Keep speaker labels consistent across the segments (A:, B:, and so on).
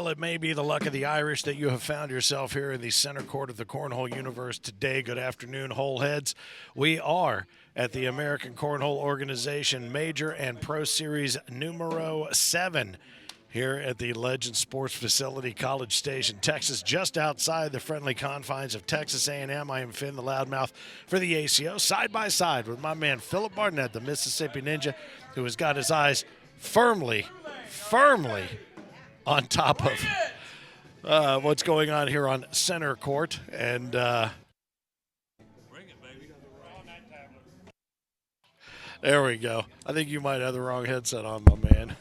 A: Well, it may be the luck of the Irish that you have found yourself here in the center court of the Cornhole universe today. Good afternoon, Hole Heads. We are at the American Cornhole Organization Major and Pro Series numero 7 here at the Legend Sports Facility, College Station, Texas, just outside the friendly confines of Texas A&M. I am Finn, the loudmouth for the ACO, side by side with my man Philip Barnett, the Mississippi Ninja, who has got his eyes firmly on top of what's going on here on center court. And there we go. I think you might have the wrong headset on, my man.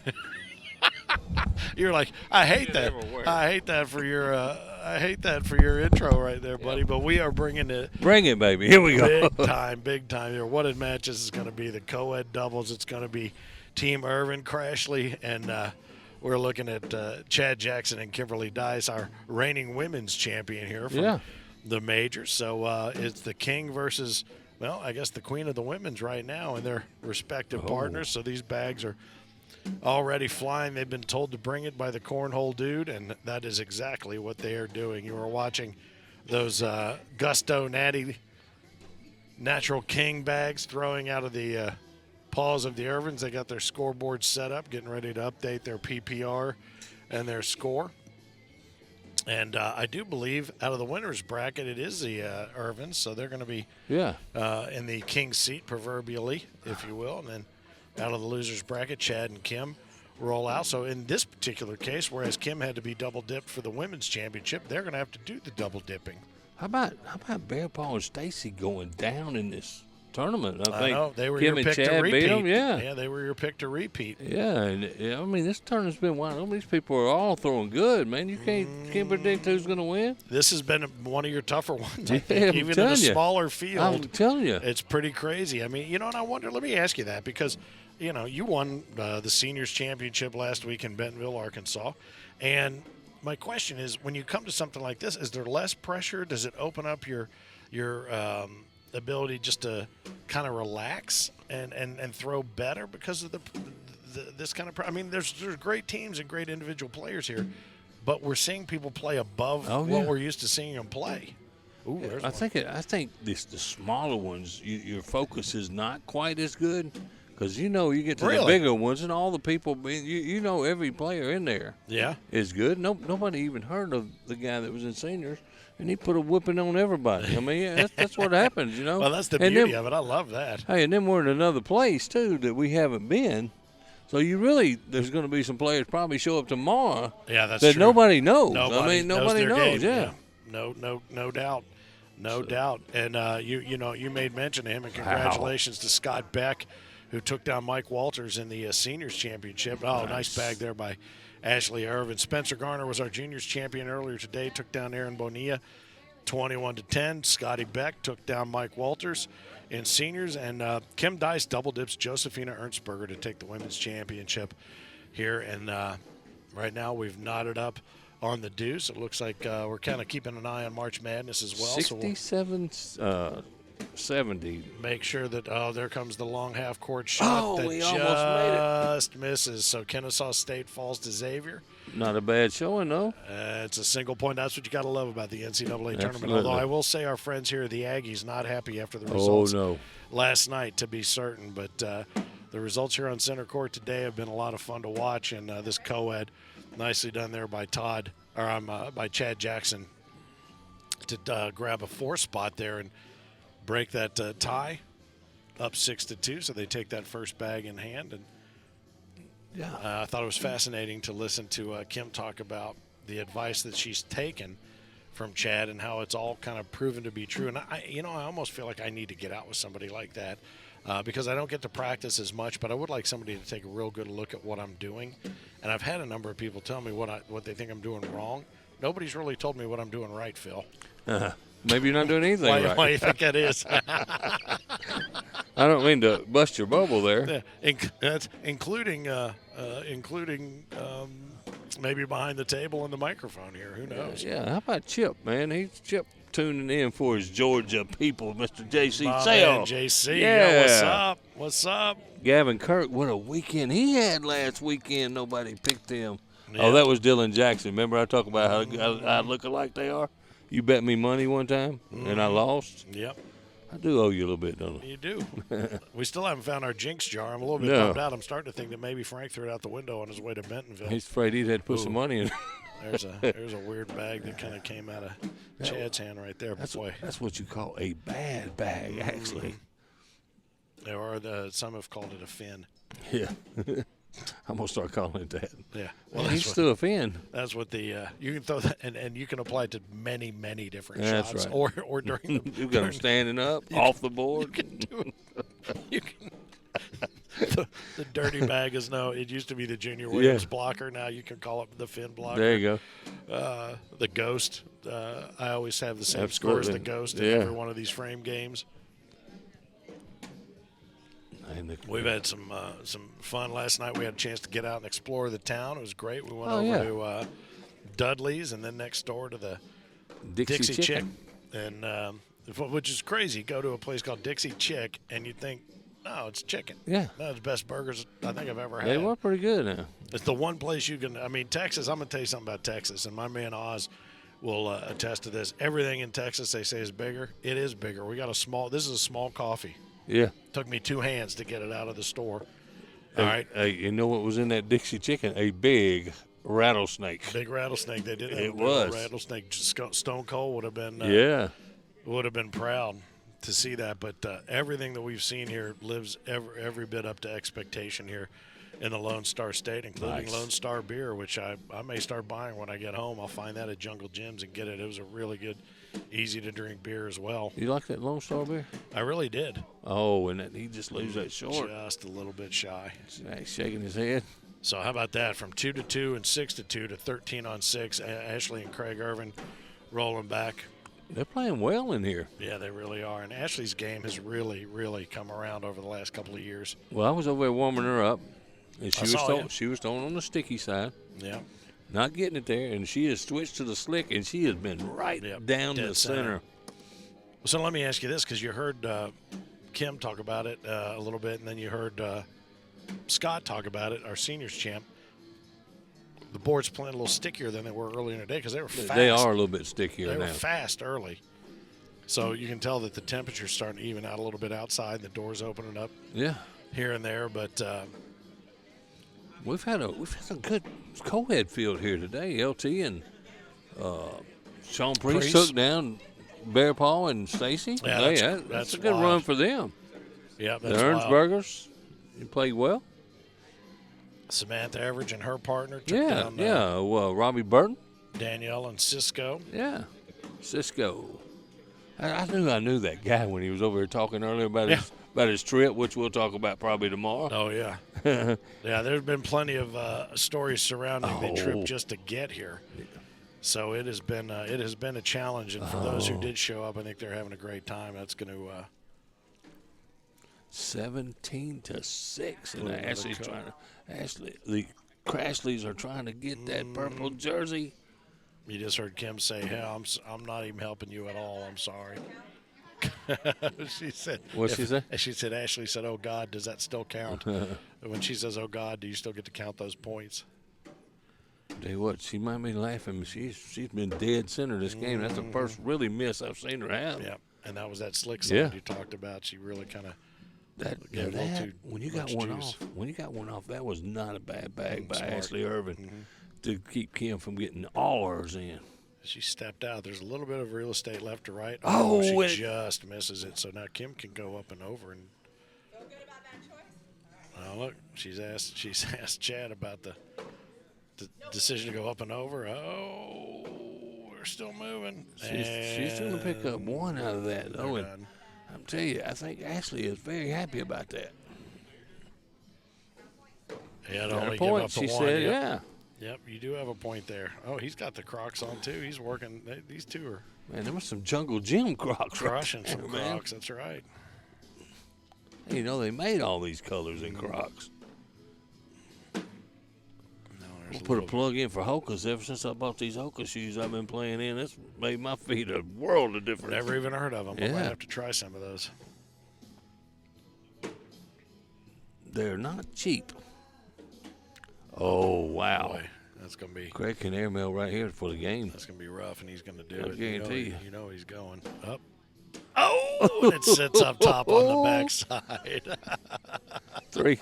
A: You're like, I hate that. I hate that for your intro right there, buddy. But we are bringing it.
B: Bring it, baby. Here we go.
A: Big time here. What a match this is going to be. The Coed doubles. It's going to be Team Ervin, Crashley, and we're looking at Chad Jackson and Kimberly Dice, our reigning women's champion here from the majors. So it's the king versus, well, I guess the queen of the women's right now and their respective partners. So these bags are already flying. They've been told to bring it by the Cornhole dude, and that is exactly what they are doing. You are watching those Gusto Natty Natural King bags throwing out of the paws of the Ervins. They got their scoreboard set up, getting ready to update their PPR and their score. And I do believe out of the winner's bracket, it is the Ervins, so they're going to be in the king's seat, proverbially, if you will. And then out of the loser's bracket, Chad and Kim roll out. So in this particular case, whereas Kim had to be double dipped for the women's championship, they're going to have to do the double dipping.
B: How about Bear Paw and Stacy going down in this tournament?
A: I know. They were
B: Kim
A: your pick
B: and Chad
A: to repeat.
B: beat them,
A: Yeah, they were your pick to repeat.
B: Yeah, and I mean, this tournament's been wild. All these people are all throwing good, man. You can't predict who's going to win.
A: This has been one of your tougher ones, I
B: Yeah,
A: think. Even in a smaller field.
B: I'm telling you.
A: It's pretty crazy. I mean, and I wonder, let me ask you that, because you won the seniors championship last week in Bentonville, Arkansas. And my question is, when you come to something like this, is there less pressure? Does it open up your ability just to kind of relax and throw better because of this kind of – I mean, there's great teams and great individual players here, but we're seeing people play above what we're used to seeing them play. Ooh,
B: I think the smaller ones, your focus is not quite as good. Because, you get to the bigger ones and all the people, every player in there is good. Nobody even heard of the guy that was in seniors, and he put a whipping on everybody. I mean, that's what happens,
A: Well, that's the beauty of it. I love that.
B: Hey, and then we're in another place, too, that we haven't been. So there's going to be some players probably show up tomorrow that
A: true.
B: Nobody knows.
A: Nobody
B: knows. Yeah.
A: No doubt. No doubt. And, you made mention of him, and congratulations to Scott Beck, who took down Mike Walters in the seniors championship. Nice bag there by Ashley Ervin. Spencer Garner was our juniors champion earlier today, took down Aaron Bonilla 21-10. Scotty Beck took down Mike Walters in seniors. And Kim Dice double dips Josephina Ernstberger to take the women's championship here. And right now we've knotted up on the deuce. It looks like we're kind of keeping an eye on March Madness as well.
B: 67-70.
A: Make sure that there comes the long half court shot that
B: we almost made
A: just misses. So Kennesaw State falls to Xavier.
B: Not a bad showing, though.
A: It's a single point. That's what you got to love about the NCAA tournament.
B: Absolutely.
A: Although I will say our friends here, the Aggies, not happy after the results
B: no.
A: last night, to be certain. But the results here on center court today have been a lot of fun to watch. And this Coed, nicely done there by by Chad Jackson to grab a 4 spot there and break that tie up 6-2, so they take that first bag in hand. And I thought it was fascinating to listen to Kim talk about the advice that she's taken from Chad and how it's all kind of proven to be true. And I almost feel like I need to get out with somebody like that because I don't get to practice as much, but I would like somebody to take a real good look at what I'm doing. And I've had a number of people tell me what they think I'm doing wrong. Nobody's really told me what I'm doing right, Phil.
B: Maybe you're not doing anything right.
A: Why do you think that is?
B: I don't mean to bust your bubble there.
A: That's including maybe behind the table and the microphone here. Who knows?
B: Yeah. How about Chip, man? He's Chip tuning in for his Georgia people, Mr. J.C.
A: My
B: Sale.
A: man JC.
B: Yeah.
A: What's up? What's up?
B: Gavin Kirk, what a weekend he had last weekend. Nobody picked him.
A: Yeah.
B: Oh, that was Dylan Jackson. Remember I talked about how look alike they are? You bet me money one time, and I lost?
A: Yep.
B: I do owe you a little bit, don't I?
A: You do. We still haven't found our jinx jar. I'm a little bit bummed out. I'm starting to think that maybe Frank threw it out the window on his way to Bentonville.
B: He's afraid he'd had to put some money in.
A: There's a weird bag that kind of came out of Chad's hand right there.
B: That's what you call a bad bag, actually.
A: Or some have called it a fin.
B: Yeah. I'm going to start calling it that.
A: Yeah.
B: Well, he's still a fin.
A: That's what you can throw that, and you can apply it to many, many different
B: That's
A: shots.
B: right.
A: Or during the.
B: You got him standing up, off the board.
A: You can do it. You can. The dirty bag is it used to be the Junior Williams blocker. Now you can call it the fin blocker.
B: There you
A: go. The ghost. I always have the same
B: Absolutely.
A: score as the ghost in every one of these frame games. We've had some fun last night. We had a chance to get out and explore the town. It was great. We went over to Dudley's and then next door to the Dixie Chick, and which is crazy. You go to a place called Dixie Chick and you think, no, it's chicken.
B: Yeah.
A: That's the best burgers I think I've ever had.
B: They were pretty good now.
A: It's the one place you can. Texas. I'm gonna tell you something about Texas, and my man Oz will attest to this. Everything in Texas they say is bigger. It is bigger. We got this is a small coffee.
B: Yeah.
A: Took me 2 hands to get it out of the store. All right.
B: Hey, you know what was in that Dixie chicken? A big rattlesnake.
A: Big rattlesnake. They did have
B: It
A: a
B: was.
A: rattlesnake. Stone Cold would have been. Would have been proud to see that. But everything that we've seen here lives every bit up to expectation here in the Lone Star State, including Lone Star beer, which I may start buying when I get home. I'll find that at Jungle Jim's and get it. It was a really good, easy to drink beer as well.
B: You like that Lone Star beer?
A: I really did.
B: Oh, and he just leaves that short.
A: Just a little bit shy.
B: He's shaking his head.
A: So how about that? From 2-2 and 6-2 to 13-6. Ashley and Craig Ervin rolling back.
B: They're playing well in here.
A: Yeah, they really are. And Ashley's game has really, really come around over the last couple of years.
B: Well, I was over there warming her up, and she was throwing on the sticky side.
A: Yeah.
B: Not getting it there, and she has switched to the slick, and she has been down the center.
A: So let me ask you this, because you heard Kim talk about it a little bit, and then you heard Scott talk about it, our seniors champ. The board's playing a little stickier than they were earlier in the day because they were fast.
B: They are a little bit stickier now.
A: They were fast early. So you can tell that the temperature's starting to even out a little bit outside. The door's opening up here and there. But
B: we've had a good Coed field here today. LT and Sean Priest took down Bear Paw and Stacy. Yeah, that's a good run for them.
A: Yeah,
B: the Ernsbergers, you played well.
A: Samantha Average and her partner took down
B: Robbie Burton.
A: Danielle and Cisco.
B: Yeah, Cisco. I knew that guy when he was over here talking earlier about his trip, which we'll talk about probably tomorrow.
A: Oh, yeah. Yeah, there's been plenty of stories surrounding the trip just to get here. So it has been a challenge, and for those who did show up, I think they're having a great time. That's going to
B: 17-6, and the Crashleys are trying to get that purple jersey.
A: You just heard Kim say, "Hell, I'm not even helping you at all. I'm sorry." She said.
B: What'd she say?
A: She said. Ashley said, "Oh God, does that still count?" When she says, "Oh God, do you still get to count those points?"
B: Tell you what, she might be laughing. She's been dead center this game. That's the first really miss I've seen her have.
A: Yeah, and that was that slick side you talked about. She really kind of.
B: When you got one off, that was not a bad bag by Ashley Ervin to keep Kim from getting all hers in.
A: She stepped out. There's a little bit of real estate left to right. She just misses it. So now Kim can go up and over and. Feel good about that choice? Oh, look, she's asked Chad about the decision to go up and over. Oh, we're still moving.
B: She's going to pick up one out of that, though. I'm telling you, I think Ashley is very happy about that.
A: Yeah, to only
B: point,
A: give up
B: she said,
A: Yep, you do have a point there. Oh, he's got the Crocs on, too. He's working. These two are.
B: Man, there was some Jungle Gym Crocs.
A: Crushing some Crocs, that's right.
B: You know, they made all these colors in Crocs. We'll put a plug in for Hoka's. Ever since I bought these Hoka shoes I've been playing in, it's made my feet a world of difference.
A: Never even heard of them. I might have to try some of those.
B: They're not cheap. Oh, wow.
A: Boy. That's going to be.
B: Craig can airmail right here for the game.
A: That's going to be rough, and he's going to do
B: I
A: it.
B: guarantee you.
A: You know he's going up. Oh, and it sits up top on the backside.
B: 3.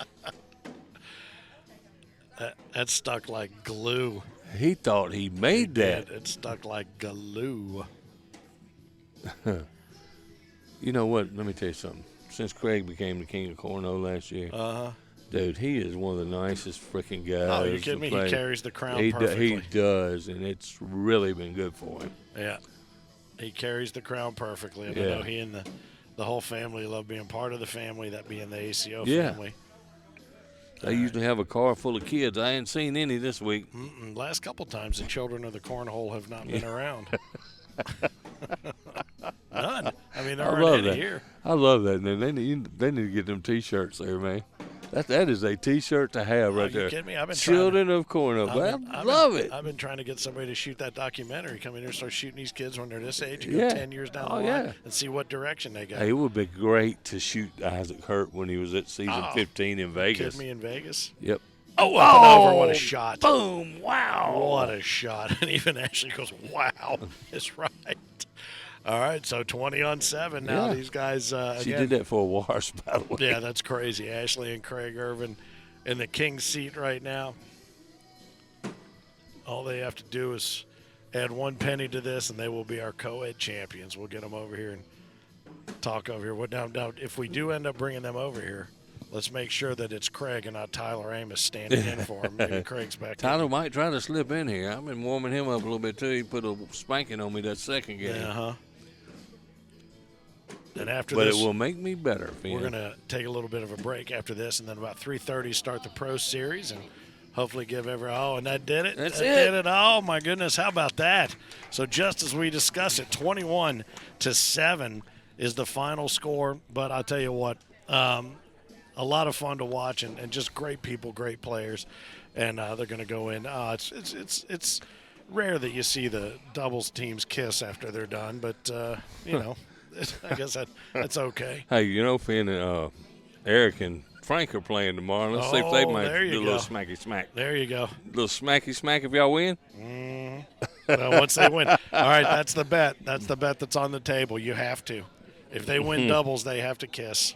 A: That stuck like glue.
B: He thought he made that.
A: It stuck like glue.
B: You know what? Let me tell you something. Since Craig became the king of Cornhole last year, dude, he is one of the nicest freaking guys.
A: Oh, you kidding me? He carries the crown perfectly.
B: He does, and it's really been good for him.
A: Yeah. He carries the crown perfectly. I know he and the whole family love being part of the family, that being the ACO family.
B: They usually have a car full of kids. I ain't seen any this week.
A: Last couple times, the children of the Cornhole have not been around. None. I mean, they're already here.
B: I love that. And they need to get them T-shirts there, man. That is a T-shirt to have right there.
A: Are you kidding me? I've been
B: Children of Cornhole. I love it.
A: I've been trying to get somebody to shoot that documentary. Come in here and start shooting these kids when they're this age, go 10 years down the line, and see what direction they go.
B: Hey, it would be great to shoot Isaac Hurt when he was at season 15 in Vegas.
A: You kidding me, in Vegas?
B: Yep.
A: Oh, up and over. What a shot.
B: Boom. Wow.
A: What a shot. And even Ashley goes, wow. It's right. All right, so 20-on-7 now. These guys,
B: she did that for a wash, by the way.
A: Yeah, that's crazy. Ashley and Craig Ervin in the king's seat right now. All they have to do is add 1 penny to this, and they will be our Coed champions. We'll get them over here and talk over here. Now, if we do end up bringing them over here, let's make sure that it's Craig and not Tyler Amos standing in for him. Maybe Craig's back.
B: Tyler might try to slip in here. I've been warming him up a little bit, too. He put a spanking on me that second game.
A: And after
B: but
A: this,
B: it will make me better.
A: We're going to take a little bit of a break after this, and then about 3:30 start the Pro Series, and hopefully give and that did it.
B: That
A: did it. Oh, my goodness. How about that? So just as we discussed it, 21-7 is the final score. But I'll tell you what, a lot of fun to watch, and just great people, great players, and they're going to go in. It's rare that you see the doubles teams kiss after they're done, but, you know. I guess that's okay.
B: Hey, Finn and Eric and Frank are playing tomorrow. Let's see if they might do a little smacky smack.
A: There you go.
B: A little smacky smack if y'all win.
A: Well, once they win. All right, that's the bet. That's the bet that's on the table. You have to. If they win doubles, they have to kiss.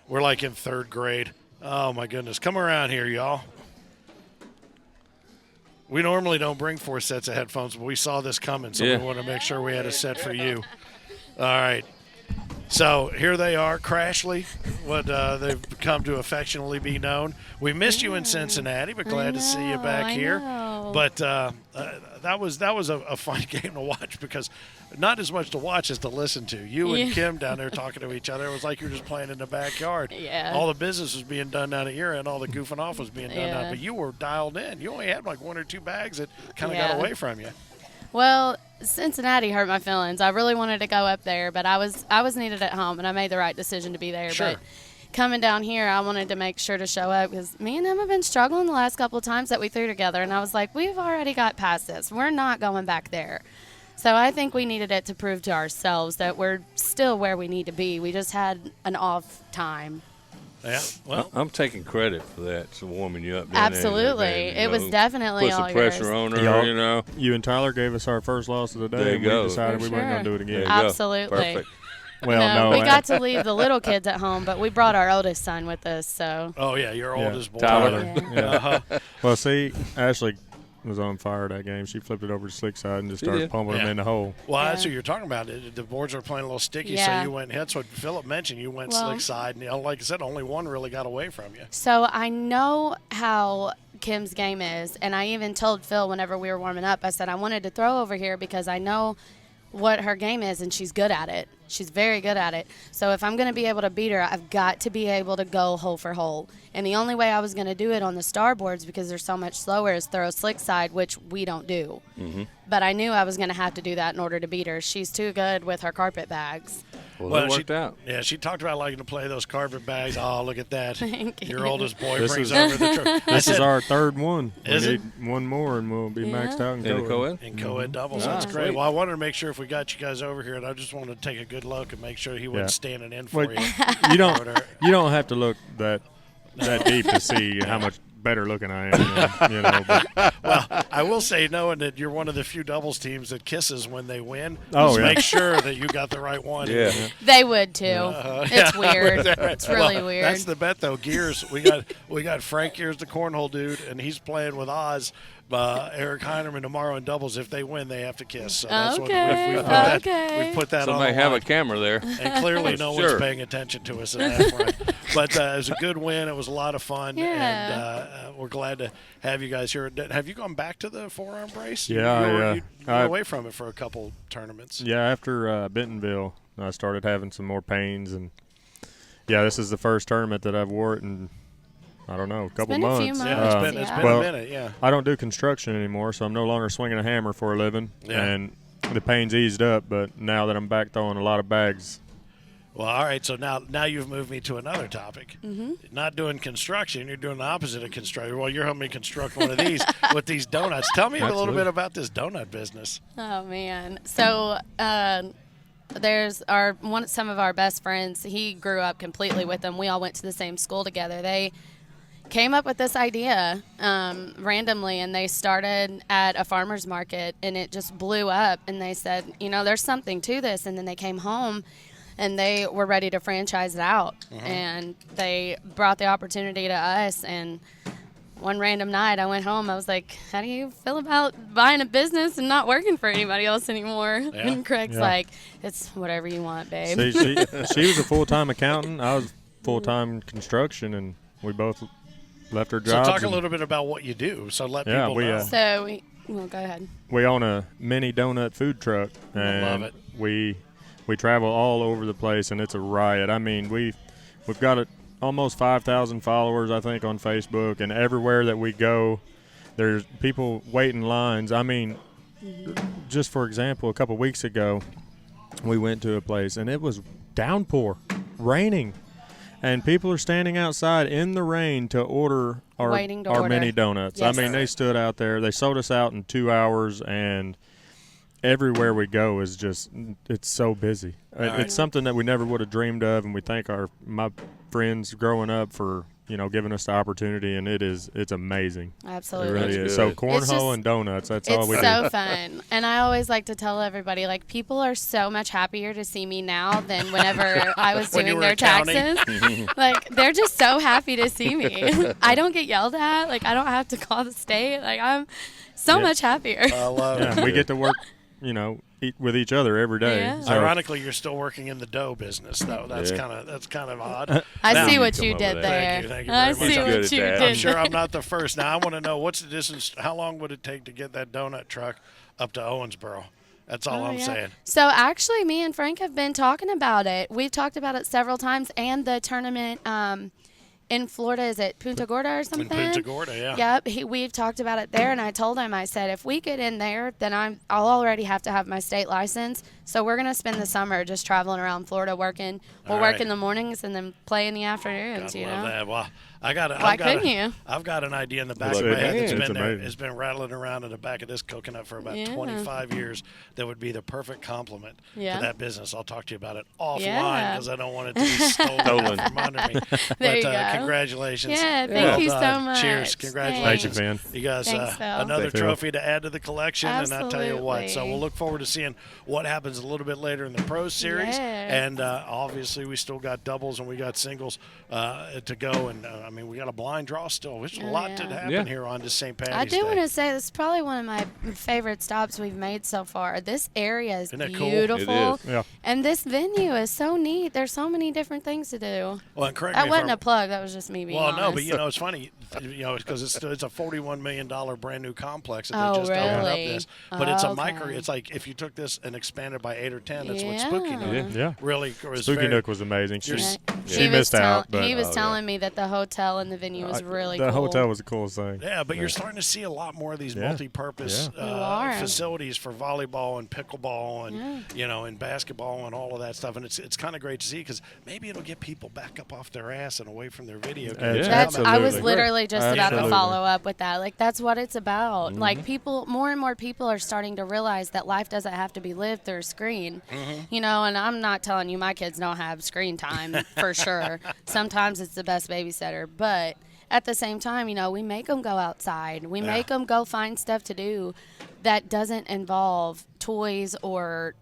A: We're like in 3rd grade. Oh, my goodness. Come around here, y'all. We normally don't bring 4 sets of headphones, but we saw this coming, so we want to make sure we had a set for you. All right. So here they are, Crashly, what they've come to affectionately be known. We missed you in Cincinnati, but glad to see you back here. But that was a fun game to watch, because not as much to watch as to listen to. You and Kim down there talking to each other. It was like you were just playing in the backyard.
C: Yeah.
A: All the business was being done down at your end. All the goofing off was being done down. But you were dialed in. You only had like 1 or 2 bags that kind of got away from you.
C: Well, Cincinnati hurt my feelings. I really wanted to go up there, but I was needed at home, and I made the right decision to be there.
A: Sure.
C: But coming down here, I wanted to make sure to show up, because me and him have been struggling the last couple of times that we threw together, and I was like, we've already got past this. We're not going back there. So I think we needed it to prove to ourselves that we're still where we need to be. We just had an off time.
A: Yeah, well,
B: I'm taking credit for that, so warming you up.
C: Absolutely. It was definitely
B: all yours. Put some pressure on her,
D: You and Tyler gave us our first loss of the day,
B: there
D: and
B: you go.
D: we decided we weren't going to do it again.
C: Absolutely.
B: Perfect.
D: Well,
C: we got to leave the little kids at home, but we brought our oldest son with us. So.
A: Oh, yeah, your oldest boy.
B: Tyler.
D: Yeah. Well, see, Ashley was on fire that game. She flipped it over to slick side and just started pumping them in the hole.
A: Well, that's what you're talking about. The boards are playing a little sticky, so you went. That's what Philip mentioned. You went slick side, and like I said, only one really got away from you.
C: So I know how Kim's game is, and I even told Phil whenever we were warming up, I said I wanted to throw over here because I know what her game is, and she's good at it. She's very good at it. So if I'm going to be able to beat her, I've got to be able to go hole for hole. And the only way I was going to do it on the star boards, because they're so much slower, is throw slick side, which we don't do.
B: Mm-hmm.
C: But I knew I was going to have to do that in order to beat her. She's too good with her carpet bags.
B: Well, it worked out.
A: Yeah, she talked about liking to play those carpet bags. Oh, look at that.
C: Thank
A: Your
C: you.
A: oldest boy brings over the trophy.
D: This is our 3rd one.
A: Is
D: we
A: it?
D: need one more, and we'll be maxed out in
B: Coed.
A: In Coed doubles.
B: Ah,
A: That's great.
B: sweet.
A: Well, I wanted to make sure if we got you guys over here, and I just wanted to take a good look and make sure he wasn't standing in for you.
D: You don't have to look that deep to see how much better looking I am. You know, but.
A: Well, I will say, knowing that you're one of the few doubles teams that kisses when they win,
D: just
A: make sure that you got the right one.
B: Yeah.
C: They would too. It's weird. It's really weird.
A: That's the bet, though. Gears, we got Frank Gears, the cornhole dude, and he's playing with Oz. Eric Heinerman tomorrow in doubles. If they win, they have to kiss. So that's what we've put that on.
B: Somebody have a camera there.
A: And clearly no one's paying attention to us in that front. But it was a good win. It was a lot of fun.
C: Yeah.
A: And we're glad to have you guys here. Have you gone back to the forearm brace?
D: Yeah.
A: You went away from it for a couple tournaments.
D: Yeah, after Bentonville, I started having some more pains. And, this is the first tournament that I've wore it in I don't know, a couple months.
C: A few months.
A: Yeah, it's been a minute, yeah.
D: I don't do construction anymore, so I'm no longer swinging a hammer for a living.
A: Yeah.
D: And the pain's eased up, but now that I'm back throwing a lot of bags.
A: Well, all right, so now you've moved me to another topic. Mm-hmm. Not doing construction, you're doing the opposite of construction. Well, you're helping me construct one of these with these donuts. Tell me a little bit about this donut business.
C: Oh, man. So there's some of our best friends. He grew up completely with them. We all went to the same school together. They came up with this idea randomly, and they started at a farmer's market, and it just blew up. And they said, there's something to this. And then they came home, and they were ready to franchise it out. Mm-hmm. And they brought the opportunity to us. And one random night, I went home. I was like, how do you feel about buying a business and not working for anybody else anymore? Yeah. And Craig's like, it's whatever you want, babe.
D: See, she was a full-time accountant. I was full-time construction, and we both left our jobs.
A: So talk a little bit about what you do. So let people know.
C: Go ahead.
D: We own a mini donut food truck, and
A: I love it.
D: We travel all over the place, and it's a riot. I mean, we've got almost 5,000 followers, I think, on Facebook, and everywhere that we go, there's people waiting lines. I mean, just for example, a couple weeks ago, we went to a place, and it was downpour, raining. And people are standing outside in the rain to order our mini donuts. Yes. I mean, they stood out there. They sold us out in 2 hours, and everywhere we go is it's so busy. Right. It's something that we never would have dreamed of, and we thank my friends growing up for giving us the opportunity, and it's amazing.
C: Absolutely.
D: It really is. So cornhole and donuts, that's all we do.
C: It's so fun. And I always like to tell everybody, people are so much happier to see me now than whenever I was doing their taxes. They're just so happy to see me. I don't get yelled at. I don't have to call the state. I'm so much happier.
A: I love it.
D: We get to work, eat with each other every day.
C: Yeah.
D: So.
A: Ironically, you're still working in the dough business, though. That's kind of odd.
C: I see what you did there.
A: Thank you very much.
C: I see what you did.
A: I'm sure I'm not the first. Now I want to know, what's the distance? How long would it take to get that donut truck up to Owensboro? That's all I'm saying.
C: So actually, me and Frank have been talking about it. We've talked about it several times, and the tournament in Florida, is it Punta Gorda or something?
A: In Punta Gorda, yeah.
C: Yep, we've talked about it there, and I told him, I said, if we get in there, then I'll already have to have my state license. So we're going to spend the summer just traveling around Florida working. We'll work in the mornings and then play in the afternoons,
A: love that. Well, I've got an idea in the back of my head that's been there. It's been rattling around in the back of this coconut for about 25 years. That would be the perfect complement to that business. I'll talk to you about it offline because I don't want it to be stolen from under me.
C: There you go.
A: Congratulations.
C: Yeah, thank you so much.
A: Cheers. Congratulations.
D: Thank you,
A: You guys, another trophy to add to the collection.
C: Absolutely.
A: And I'll tell you what. So we'll look forward to seeing what happens a little bit later in the Pro Series. And obviously we still got doubles and we got singles to go. And we got a blind draw still. There's a lot to happen here on this St. Patty's Day.
C: I do want to say this is probably one of my favorite stops we've made so far. This area is beautiful.
B: Cool? It is.
D: Yeah.
C: And this venue is so neat. There's so many different things to do.
A: Well, and correct
C: that
A: me
C: wasn't a plug. That was just me being honest.
A: No, but it's funny, because it's a $41 million brand new complex that they just opened up this. But it's a micro. It's like if you took this and expanded by 8 or 10, that's what Spooky Nook really was.
D: Spooky Nook was amazing. She
C: missed
D: out.
C: He was telling me that the hotel and the venue was really cool.
D: The hotel was the coolest thing.
A: Yeah, but you're starting to see a lot more of these multi-purpose facilities for volleyball and pickleball and and basketball and all of that stuff. And it's kind of great to see because maybe it'll get people back up off their ass and away from their video games.
C: I was literally just about to follow up with that. That's what it's about. Mm-hmm. More and more people are starting to realize that life doesn't have to be lived through a screen. Mm-hmm. And I'm not telling you my kids don't have screen time for sure. Sometimes it's the best babysitter, but at the same time, we make them go outside. We make them go find stuff to do that doesn't involve toys or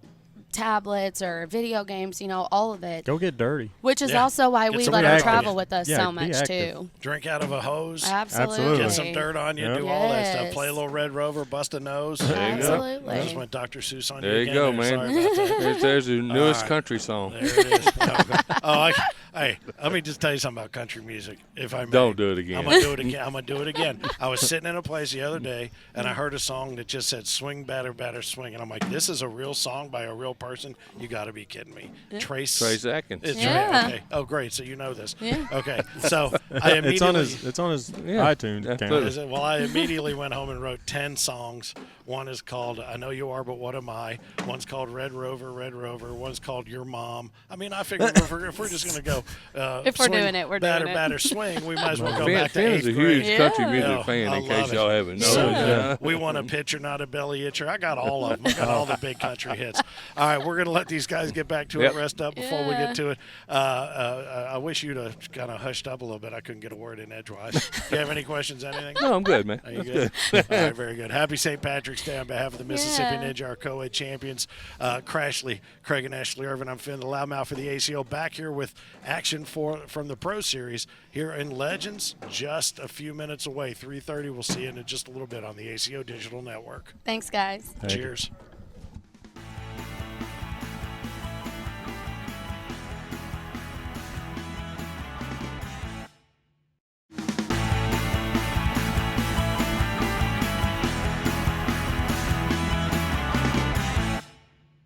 C: tablets or video games, all of it.
D: Go get dirty.
C: Which is also why we let them travel with us so much,
D: active.
C: too.
A: Drink out of a hose.
C: Absolutely.
A: Get some dirt on you, do all that stuff. Play a little Red Rover, bust a nose.
C: Absolutely.
A: I just went Dr. Seuss on you
B: There
A: again.
B: you go, man.
A: Sorry about that.
B: There's the newest country song.
A: There it is. Hey, let me just tell you something about country music, if I may.
B: Don't do it again.
A: I'm going to do it again. I was sitting in a place the other day, and I heard a song that just said, swing, batter, batter, swing. And I'm like, this is a real song by a real person? You got to be kidding me. Trace
B: Atkins.
A: It's okay. Oh, great. So you know this.
C: Yeah.
A: Okay. So I immediately.
D: It's on his iTunes account.
A: Well, I immediately went home and wrote 10 songs. One is called I Know You Are, But What Am I? One's called Red Rover, Red Rover. One's called Your Mom. I mean, I figured if we're just going to go
C: if we're
A: swing,
C: doing it, we're
A: batter,
C: doing it.
A: batter, swing, we might as well go back to
B: Finn's
A: 8th
B: a
A: grade.
B: huge country music fan, in case y'all haven't noticed.
A: So, we want a pitcher, not a belly itcher. I got all of them. I got all the big country hits. All right, we're going to let these guys get back to it, rest up before we get to it. I wish you'd have kind of hushed up a little bit. I couldn't get a word in edgewise. Do you have any questions, anything?
B: No, I'm good, man.
A: Are you good? All right, very good. Happy St. Patrick's Day on behalf of the Mississippi Ninja, our Coed champions. Crashly, Craig and Ashley Ervin. I'm Finn, the loudmouth for the ACO. Back here with action from the Pro Series here in Legends, just a few minutes away. 3:30. We'll see you in just a little bit on the ACO Digital Network.
C: Thanks, guys.
A: Cheers.